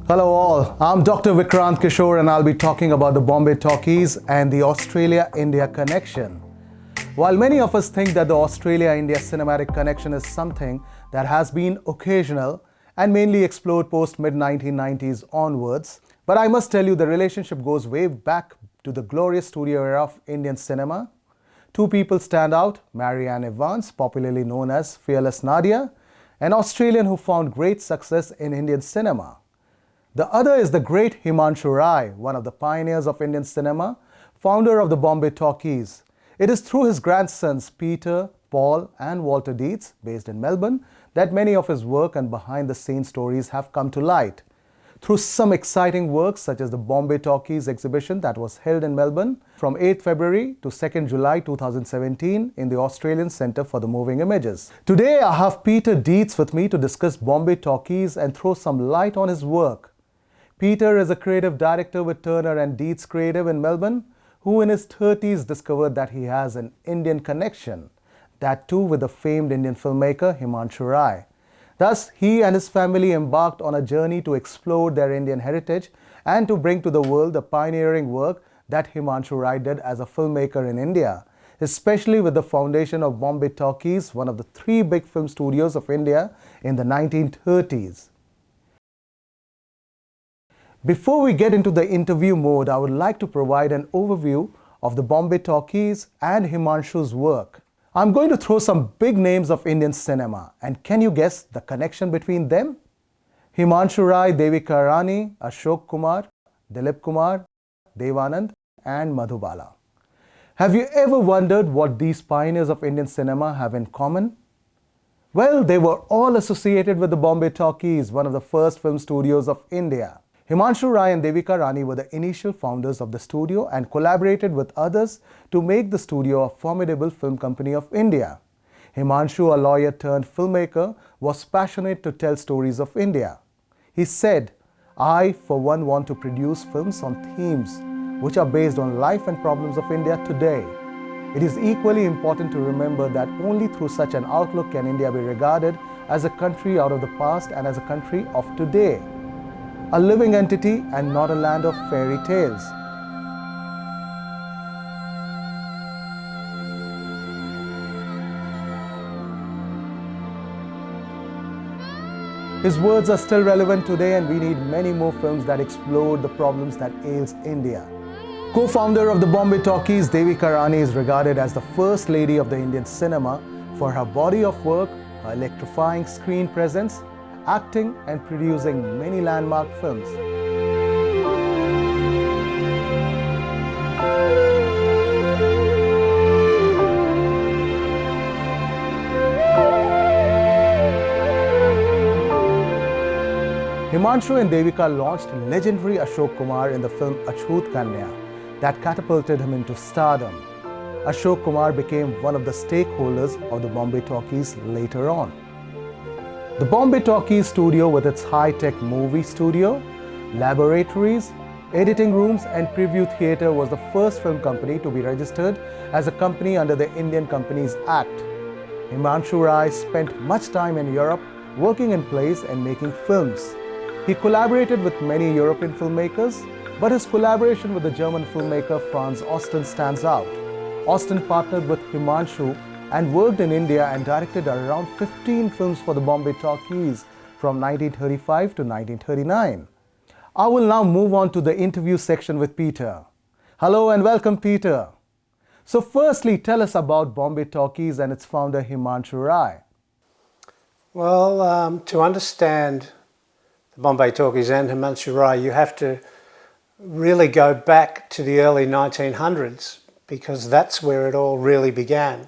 Hello all, I'm Dr. Vikrant Kishore and I'll be talking about the Bombay Talkies and the Australia-India connection. While many of us think that the Australia-India cinematic connection is something that has been occasional and mainly explored post mid-1990s onwards, but I must tell you the relationship goes way back to the glorious studio era of Indian cinema. Two people stand out, Marianne Evans, popularly known as Fearless Nadia, an Australian who found great success in Indian cinema. The other is the great Himanshu Rai, one of the pioneers of Indian cinema, founder of the Bombay Talkies. It is through his grandsons Peter, Paul and Walter Dietze, based in Melbourne, that many of his work and behind-the-scenes stories have come to light. Through some exciting works such as the Bombay Talkies Exhibition that was held in Melbourne from 8th February to 2nd July 2017 in the Australian Centre for the Moving Images. Today I have Peter Dietze with me to discuss Bombay Talkies and throw some light on his work. Peter is a creative director with Turner and Dietze Creative in Melbourne, who in his 30s discovered that he has an Indian connection, that too with the famed Indian filmmaker Himanshu Rai. Thus, he and his family embarked on a journey to explore their Indian heritage and to bring to the world the pioneering work that Himanshu Rai did as a filmmaker in India, especially with the foundation of Bombay Talkies, one of the three big film studios of India in the 1930s. Before we get into the interview mode, I would like to provide an overview of the Bombay Talkies and Himanshu's work. I'm going to throw some big names of Indian cinema, and can you guess the connection between them? Himanshu Rai, Devika, Rani, Ashok Kumar, Dilip Kumar, Devanand and Madhubala. Have you ever wondered what these pioneers of Indian cinema have in common? Well, they were all associated with the Bombay Talkies, one of the first film studios of India. Himanshu Rai and Devika Rani were the initial founders of the studio and collaborated with others to make the studio a formidable film company of India. Himanshu, a lawyer turned filmmaker, was passionate to tell stories of India. He said, "I, for one, want to produce films on themes which are based on life and problems of India today. It is equally important to remember that only through such an outlook can India be regarded as a country out of the past and as a country of today. A living entity and not a land of fairy tales." His words are still relevant today and we need many more films that explore the problems that ails India. Co-founder of the Bombay Talkies, Devika Rani is regarded as the first lady of the Indian cinema for her body of work, her electrifying screen presence, acting and producing many landmark films. Himanshu and Devika launched legendary Ashok Kumar in the film Achhoot Kanya that catapulted him into stardom. Ashok Kumar became one of the stakeholders of the Bombay Talkies later on. The Bombay Talkies studio, with its high-tech movie studio, laboratories, editing rooms and preview theatre, was the first film company to be registered as a company under the Indian Companies Act. Himanshu Rai spent much time in Europe working in plays and making films. He collaborated with many European filmmakers, but his collaboration with the German filmmaker Franz Osten stands out. Osten partnered with Himanshu and worked in India and directed around 15 films for the Bombay Talkies from 1935 to 1939. I will now move on to the interview section with Peter. Hello and welcome, Peter. So firstly, tell us about Bombay Talkies and its founder Himanshu Rai. Well, to understand the Bombay Talkies and Himanshu Rai, you have to really go back to the early 1900s because that's where it all really began.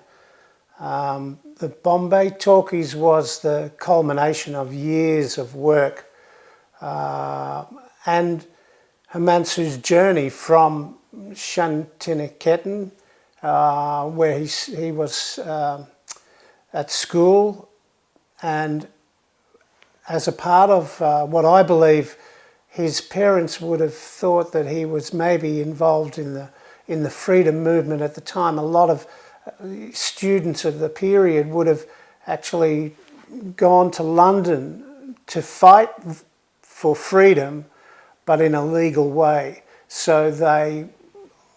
The Bombay Talkies was the culmination of years of work and Himanshu's journey from Shantiniketan, where he was at school, and as a part of what I believe his parents would have thought that he was maybe involved in the freedom movement at the time. A lot of students of the period would have actually gone to London to fight for freedom, but in a legal way. So they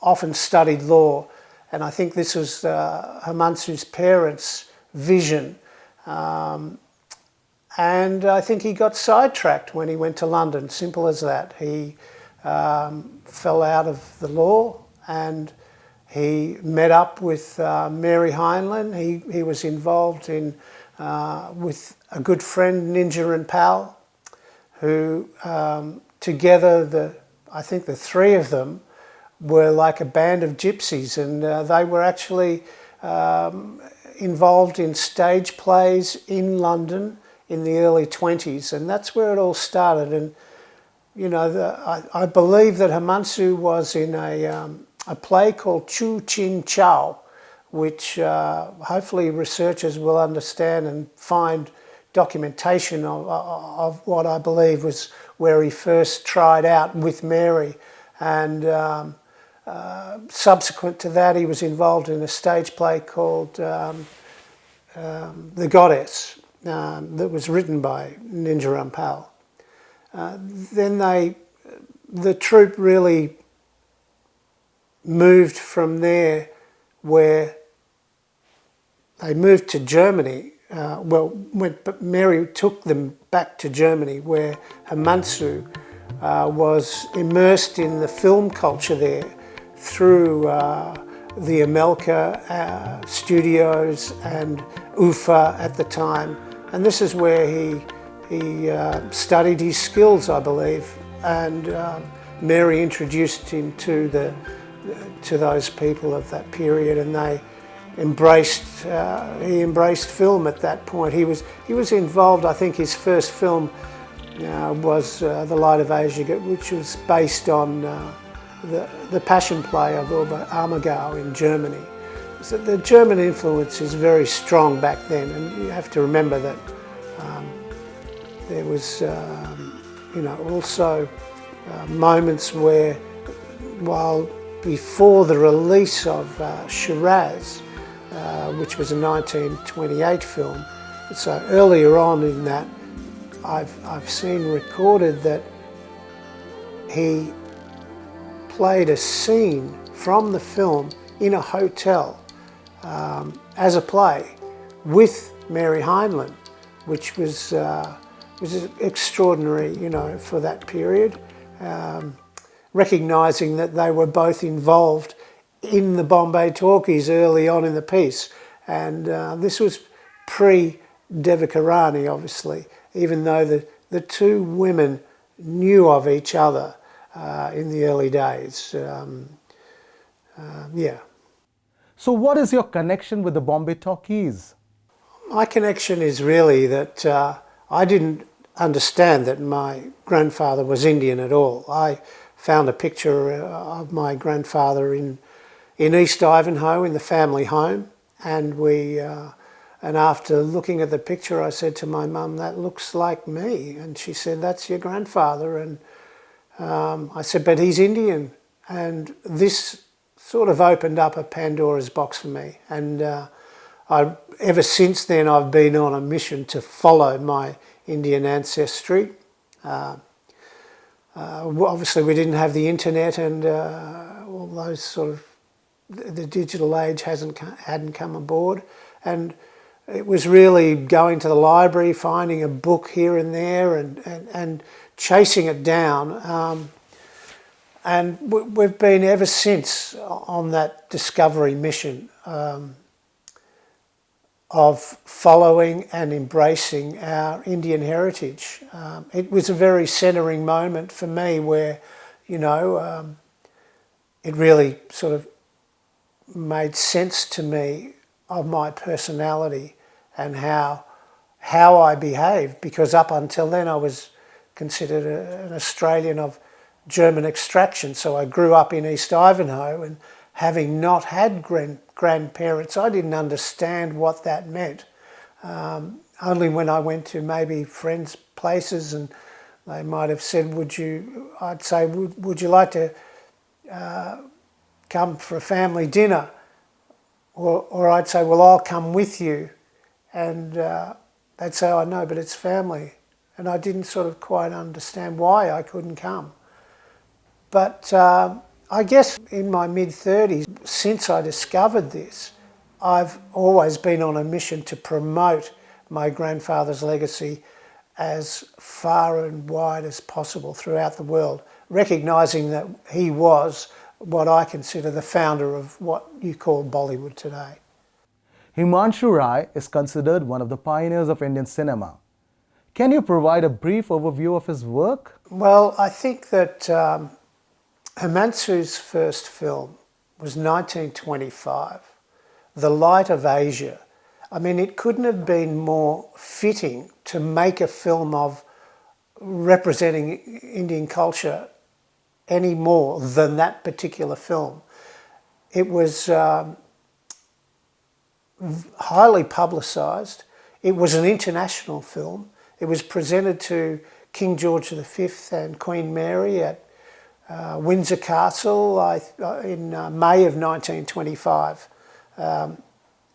often studied law, and I think this was Himanshu's parents' vision. And I think he got sidetracked when he went to London, simple as that. He fell out of the law, and he met up with Mary Heinlein. He was involved in with a good friend, Ninja and Pal, who together, I think the three of them were like a band of gypsies, and they were actually involved in stage plays in London in the early 20s, and that's where it all started. And you know, I believe that Himanshu was in a play called Chu Chin Chow, which hopefully researchers will understand and find documentation of what I believe was where he first tried out with Mary. And subsequent to that, he was involved in a stage play called The Goddess, that was written by Ninja Rampal. Then the troupe really moved from there, where they moved to Germany. Mary took them back to Germany, where Himanshu was immersed in the film culture there through the Amelka studios and UFA at the time. And this is where he studied his skills, I believe, and Mary introduced him to those people of that period, and they embraced. He embraced film at that point. He was involved. I think his first film was The Light of Asia, which was based on the Passion play of Urban Ammergau in Germany. So the German influence is very strong back then, and you have to remember that there was, also moments where, while before the release of Shiraz, which was a 1928 film, so earlier on in that, I've seen recorded that he played a scene from the film in a hotel as a play with Mary Heinlein, which was extraordinary, for that period, recognising that they were both involved in the Bombay Talkies early on in the piece. And this was pre-Devika Rani, obviously, even though the two women knew of each other in the early days. So what is your connection with the Bombay Talkies? My connection is really that I didn't understand that my grandfather was Indian at all. I found a picture of my grandfather in East Ivanhoe in the family home, and and after looking at the picture, I said to my mum, "That looks like me," and she said, "That's your grandfather." And I said, "But he's Indian," and this sort of opened up a Pandora's box for me, and ever since then I've been on a mission to follow my Indian ancestry. Obviously we didn't have the internet, and all those sort of, the digital age hadn't come aboard, and it was really going to the library, finding a book here and there, and chasing it down. And we've been ever since on that discovery mission of following and embracing our Indian heritage. It was a very centering moment for me where, it really sort of made sense to me of my personality and how I behaved, because up until then I was considered an Australian of German extraction. So I grew up in East Ivanhoe, and having not had grandparents, I didn't understand what that meant. Only when I went to maybe friends' places and they might have said, I'd say, would you like to come for a family dinner? Or I'd say, well, I'll come with you. And they'd say, oh, no, but it's family. and I didn't sort of quite understand why I couldn't come. But I guess in my mid-30s, since I discovered this, I've always been on a mission to promote my grandfather's legacy as far and wide as possible throughout the world, recognising that he was what I consider the founder of what you call Bollywood today. Himanshu Rai is considered one of the pioneers of Indian cinema. Can you provide a brief overview of his work? Well, I think that Himanshu's first film was 1925, The Light of Asia. I mean, it couldn't have been more fitting to make a film of representing Indian culture any more than that particular film. It was highly publicised. It was an international film. It was presented to King George V and Queen Mary at Windsor Castle in May of 1925.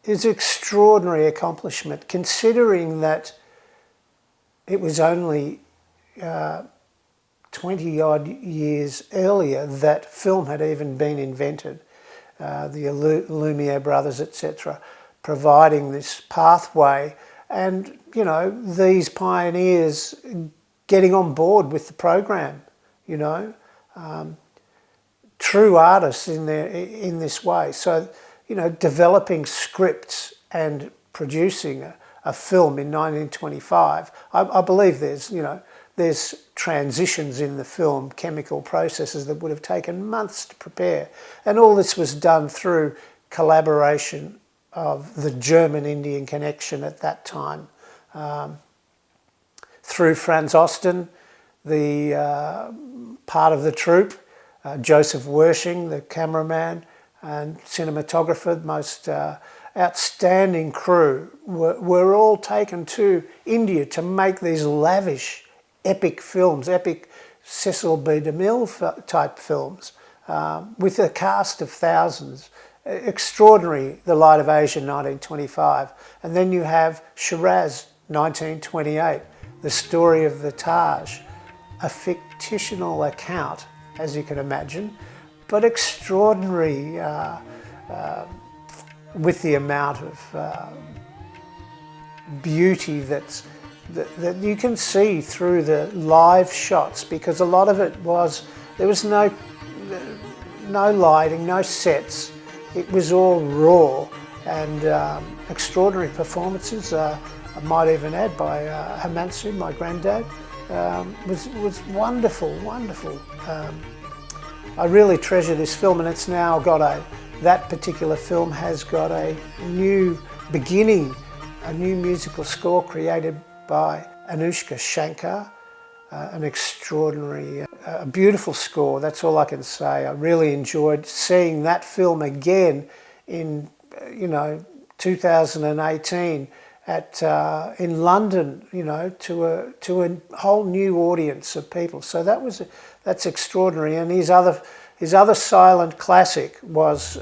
It's an extraordinary accomplishment, considering that it was only 20-odd years earlier that film had even been invented. The Lumiere brothers, etc., providing this pathway, and these pioneers getting on board with the program. True artists in this way. So developing scripts and producing a film in 1925. I believe there's transitions in the film, chemical processes that would have taken months to prepare, and all this was done through collaboration of the German-Indian connection at that time, through Franz Osten, the part of the troupe, Joseph Wershing, the cameraman and cinematographer, the most outstanding crew, were all taken to India to make these lavish, epic films, epic Cecil B. DeMille type films, with a cast of thousands. Extraordinary, The Light of Asia, 1925. And then you have Shiraz, 1928, The Story of the Taj, a fictional account, as you can imagine, but extraordinary with the amount of beauty that you can see through the live shots, because a lot of it there was no lighting, no sets. It was all raw, and extraordinary performances, I might even add, by Himanshu, my granddad, was wonderful, wonderful. I really treasure this film, and it's now got that particular film has got a new beginning, a new musical score created by Anushka Shankar, an extraordinary, a beautiful score. That's all I can say. I really enjoyed seeing that film again in 2018 in London, to a whole new audience of people. So that's extraordinary. And his other silent classic was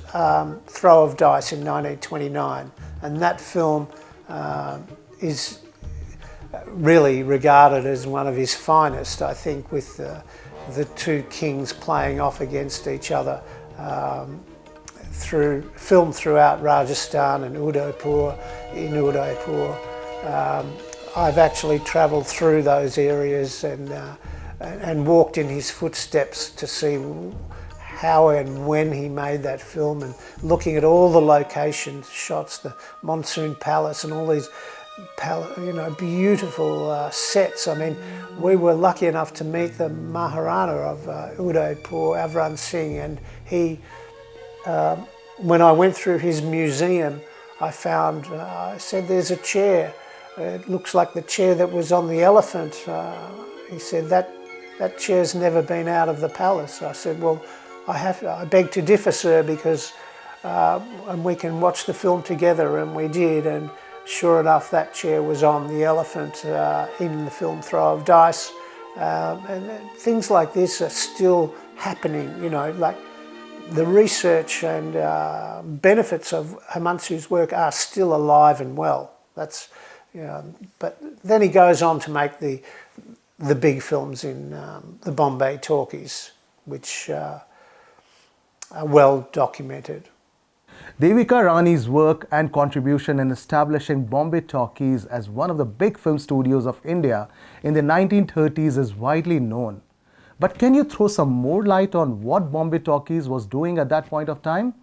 Throw of Dice in 1929, and that film is really regarded as one of his finest, I think, with the two kings playing off against each other, filmed throughout Rajasthan and Udaipur. I've actually travelled through those areas and walked in his footsteps to see how and when he made that film, and looking at all the location shots, the Monsoon Palace and all these beautiful sets. I mean, we were lucky enough to meet the Maharana of Udaipur, Avran Singh, and he, when I went through his museum, I said, there's a chair. It looks like the chair that was on the elephant. He said, that chair's never been out of the palace. I said, well, I beg to differ, sir, because and we can watch the film together, and we did, and sure enough, that chair was on the elephant in the film Throw of Dice. And things like this are still happening, like the research and benefits of Himanshu's work are still alive and well. That's, But then he goes on to make the big films in the Bombay Talkies, which are well documented. Devika Rani's work and contribution in establishing Bombay Talkies as one of the big film studios of India in the 1930s is widely known. But can you throw some more light on what Bombay Talkies was doing at that point of time?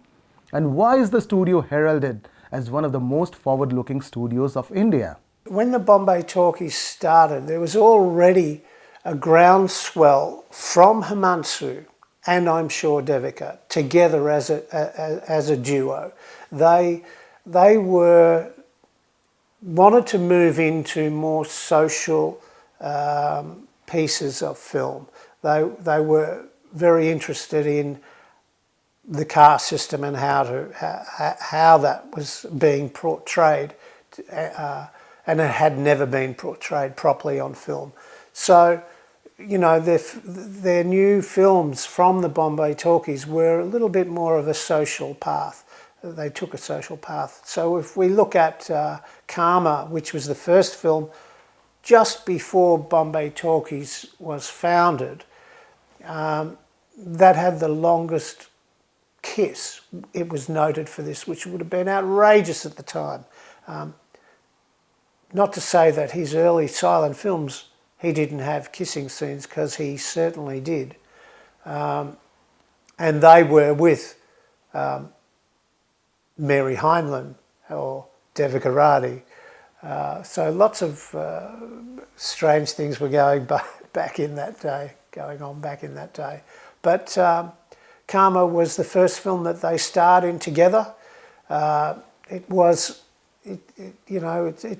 And why is the studio heralded as one of the most forward-looking studios of India? When the Bombay Talkies started, there was already a groundswell from Himanshu and I'm sure Devika together as a duo. They wanted to move into more social pieces of film. They were very interested in the caste system and how that was being portrayed, and it had never been portrayed properly on film. So, you know, their new films from the Bombay Talkies were a little bit more of a social path. They took a social path. So if we look at Karma, which was the first film just before Bombay Talkies was founded, that had the longest kiss. It was noted for this, which would have been outrageous at the time. Not to say that his early silent films, he didn't have kissing scenes, because he certainly did. And they were with Mary Heinlein or Devika Rani. So lots of strange things were going on back in that day. But Karma was the first film that they starred in together. It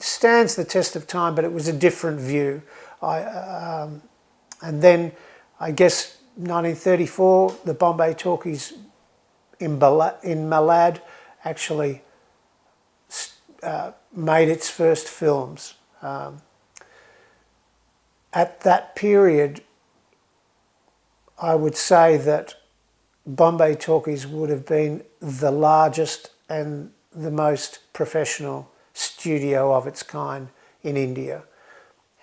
stands the test of time, but it was a different view. And then, I guess, 1934, the Bombay Talkies in Malad actually made its first films. At that period, I would say that Bombay Talkies would have been the largest and the most professional studio of its kind in India.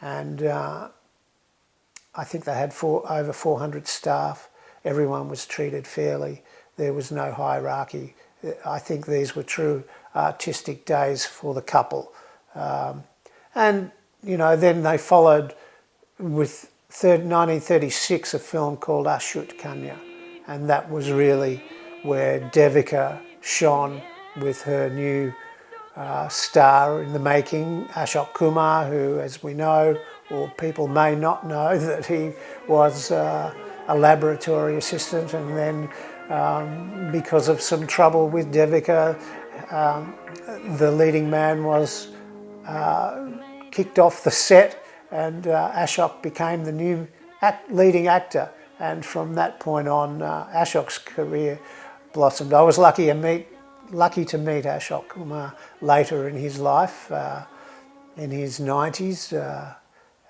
And I think they had over 400 staff. Everyone was treated fairly. There was no hierarchy. I think these were true artistic days for the couple. And, you know, then they followed with 1936 a film called Ashut Kanya. And that was really where Devika shone with her new star in the making, Ashok Kumar, who, as we know, or people may not know, that he was a laboratory assistant, and then because of some trouble with Devika, the leading man was kicked off the set, and Ashok became the new leading actor. And from that point on, Ashok's career blossomed. I was lucky to meet Ashok Kumar later in his life, in his 90s,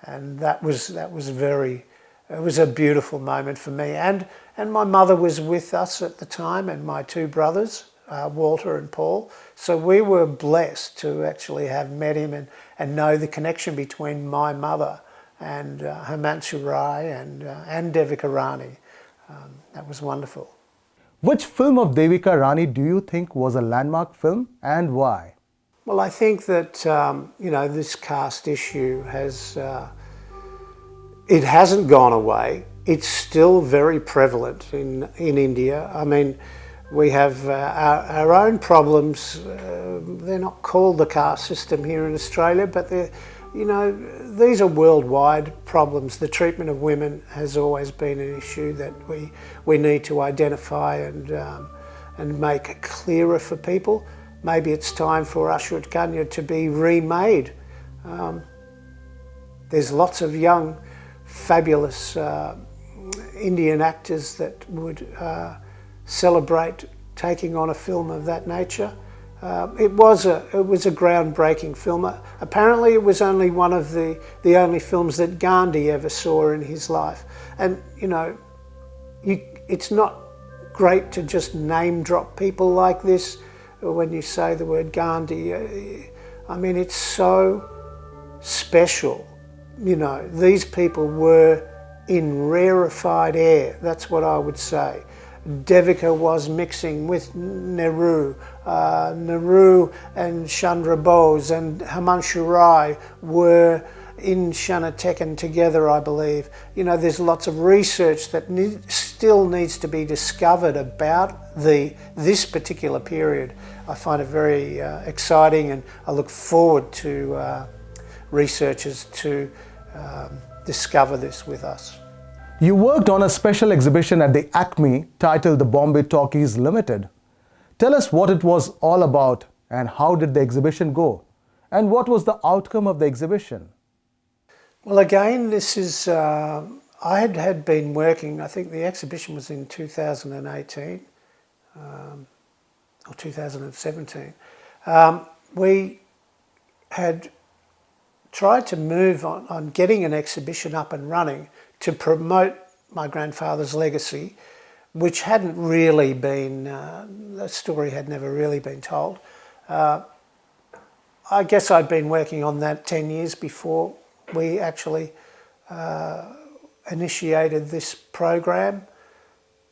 and that was it was a beautiful moment for me. And my mother was with us at the time, and my two brothers, Walter and Paul. So we were blessed to actually have met him and know the connection between my mother and Himanshu Rai and Devika Rani. That was wonderful. Which film of Devika Rani do you think was a landmark film, and why? Well, I think that this caste issue it hasn't gone away. It's still very prevalent in India. I mean, we have our own problems. They're not called the caste system here in Australia, but these are worldwide problems. The treatment of women has always been an issue that we need to identify and make clearer for people. Maybe it's time for Ashut Kanya to be remade. There's lots of young, fabulous Indian actors that would celebrate taking on a film of that nature. It was a groundbreaking film. Apparently, it was only one of the only films that Gandhi ever saw in his life. And it's not great to just name drop people like this when you say the word Gandhi. I mean, it's so special. You know, these people were in rarefied air, that's what I would say. Devika was mixing with Nehru. Nehru and Chandra Bose and Himanshu Rai were in Shanateken together, I believe. You know, there's lots of research that still needs to be discovered about this particular period. I find it very exciting, and I look forward to researchers to discover this with us. You worked on a special exhibition at the Acme titled the Bombay Talkies Limited. Tell us what it was all about and how did the exhibition go? And what was the outcome of the exhibition? Well, again, this is, I had been working, I think the exhibition was in 2018 or 2017. We had tried to move on getting an exhibition up and running to promote my grandfather's legacy, which hadn't really been, the story had never really been told. I guess I'd been working on that 10 years before we actually initiated this program,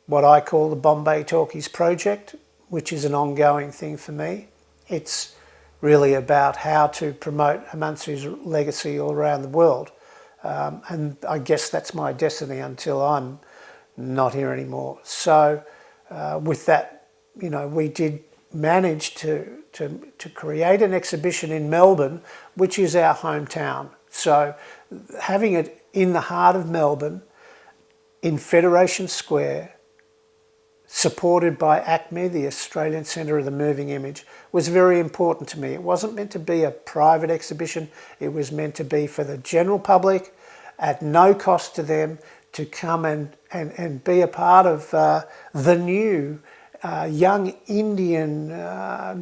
what I call the Bombay Talkies project, which is an ongoing thing for me. It's really about how to promote Himanshu's legacy all around the world. And I guess that's my destiny until I'm not here anymore. So with that, you know, we did manage to create an exhibition in Melbourne, which is our hometown. So having it in the heart of Melbourne, in Federation Square, supported by ACME, the Australian Centre of the Moving Image, was very important to me. It wasn't meant to be a private exhibition. It was meant to be for the general public, at no cost to them, to come and be a part of the new young Indian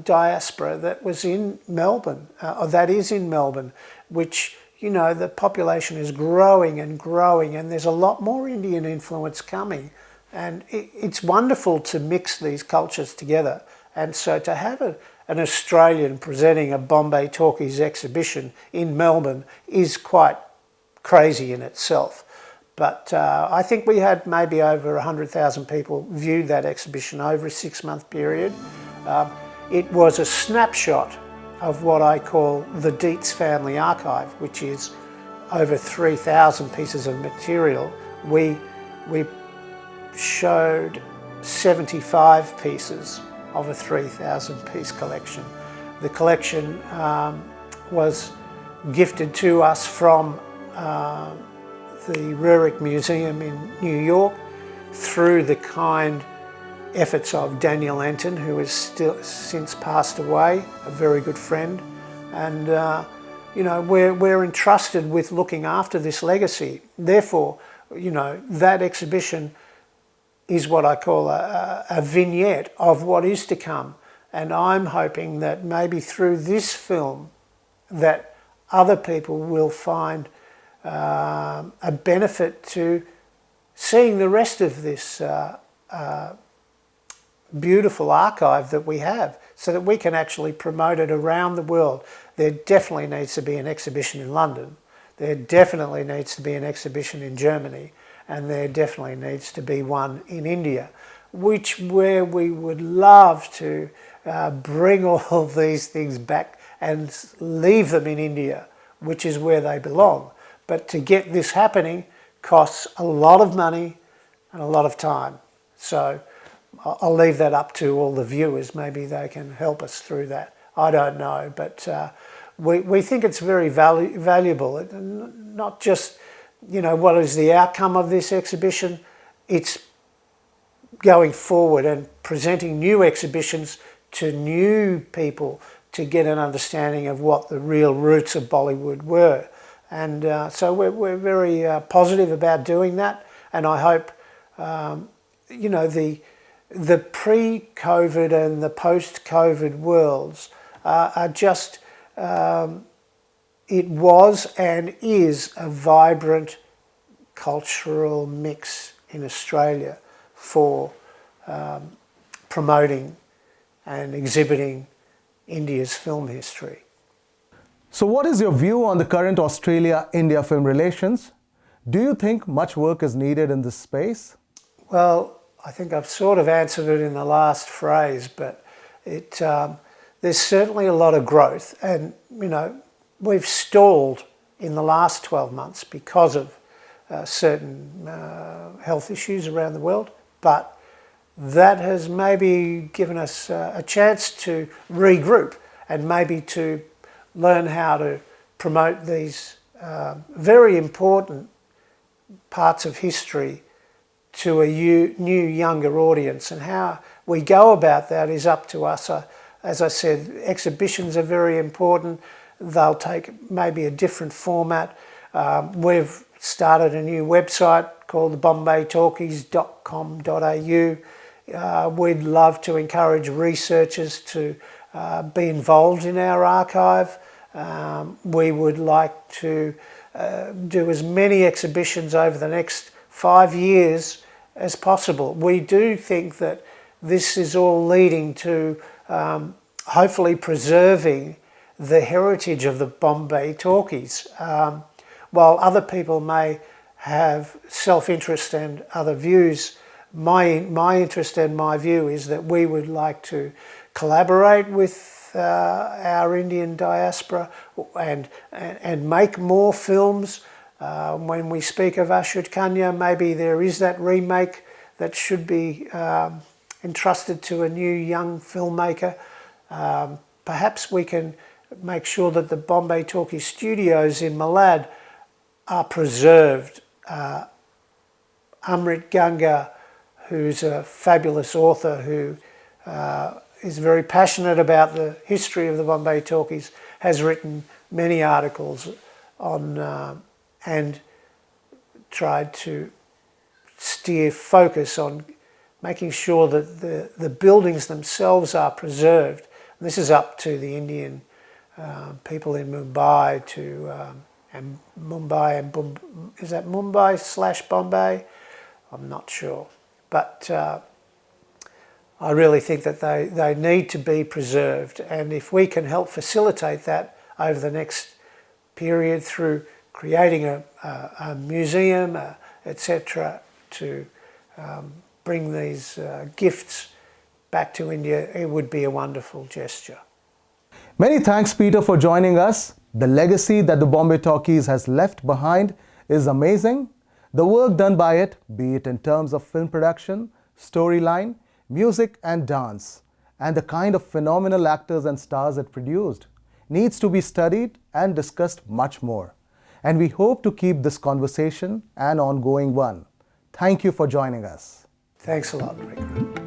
diaspora that was in Melbourne, or that is in Melbourne, which, you know, the population is growing and growing, and there's a lot more Indian influence coming. And it's wonderful to mix these cultures together. And so to have an Australian presenting a Bombay Talkies exhibition in Melbourne is quite crazy in itself. But I think we had maybe over 100,000 people view that exhibition over a 6-month period. It was a snapshot of what I call the Dietze family archive, which is over 3,000 pieces of material. We showed 75 pieces of a 3,000 piece collection. The collection was gifted to us from the Rurik Museum in New York through the kind efforts of Daniel Anton, who has still since passed away, a very good friend. And you know, we're entrusted with looking after this legacy. Therefore, you know, that exhibition is what I call a vignette of what is to come. And I'm hoping that maybe through this film that other people will find a benefit to seeing the rest of this beautiful archive that we have, so that we can actually promote it around the world. There definitely needs to be an exhibition in London. There definitely needs to be an exhibition in Germany. And there definitely needs to be one in India, where we would love to bring all of these things back and leave them in India, which is where they belong. But to get this happening costs a lot of money and a lot of time. So I'll leave that up to all the viewers. Maybe they can help us through that. I don't know, but we think it's very valuable. Not just, you know, what is the outcome of this exhibition? It's going forward and presenting new exhibitions to new people to get an understanding of what the real roots of Bollywood were. And so we're very positive about doing that. And I hope, you know, the pre-COVID and the post-COVID worlds are just... it was and is a vibrant cultural mix in Australia for promoting and exhibiting India's film history. So what is your view on the current Australia-India film relations? Do you think much work is needed in this space? Well, I think I've sort of answered it in the last phrase, but there's certainly a lot of growth, and we've stalled in the last 12 months because of certain health issues around the world, but that has maybe given us a chance to regroup and maybe to learn how to promote these very important parts of history to a new younger audience, and how we go about that is up to us. As I said, exhibitions are very important. They'll take maybe a different format. We've started a new website called the bombaytalkies.com.au. We'd love to encourage researchers to be involved in our archive. We would like to do as many exhibitions over the next 5 years as possible. We do think that this is all leading to hopefully preserving the heritage of the Bombay Talkies. While other people may have self-interest and other views, my interest and my view is that we would like to collaborate with our Indian diaspora and make more films. When we speak of Ashut Kanya, maybe there is that remake that should be entrusted to a new young filmmaker. Perhaps we can make sure that the Bombay Talkies studios in Malad are preserved. Amrit Ganga, who's a fabulous author who is very passionate about the history of the Bombay Talkies, has written many articles on and tried to steer focus on making sure that the buildings themselves are preserved. This is up to the Indian people in Mumbai and is that Mumbai/Bombay? I'm not sure. But I really think that they need to be preserved, and if we can help facilitate that over the next period through creating a museum, etc., to bring these gifts back to India, it would be a wonderful gesture. Many thanks, Peter, for joining us. The legacy that the Bombay Talkies has left behind is amazing. The work done by it, be it in terms of film production, storyline, music and dance, and the kind of phenomenal actors and stars it produced, needs to be studied and discussed much more. And we hope to keep this conversation an ongoing one. Thank you for joining us. Thanks a lot, Vikrant.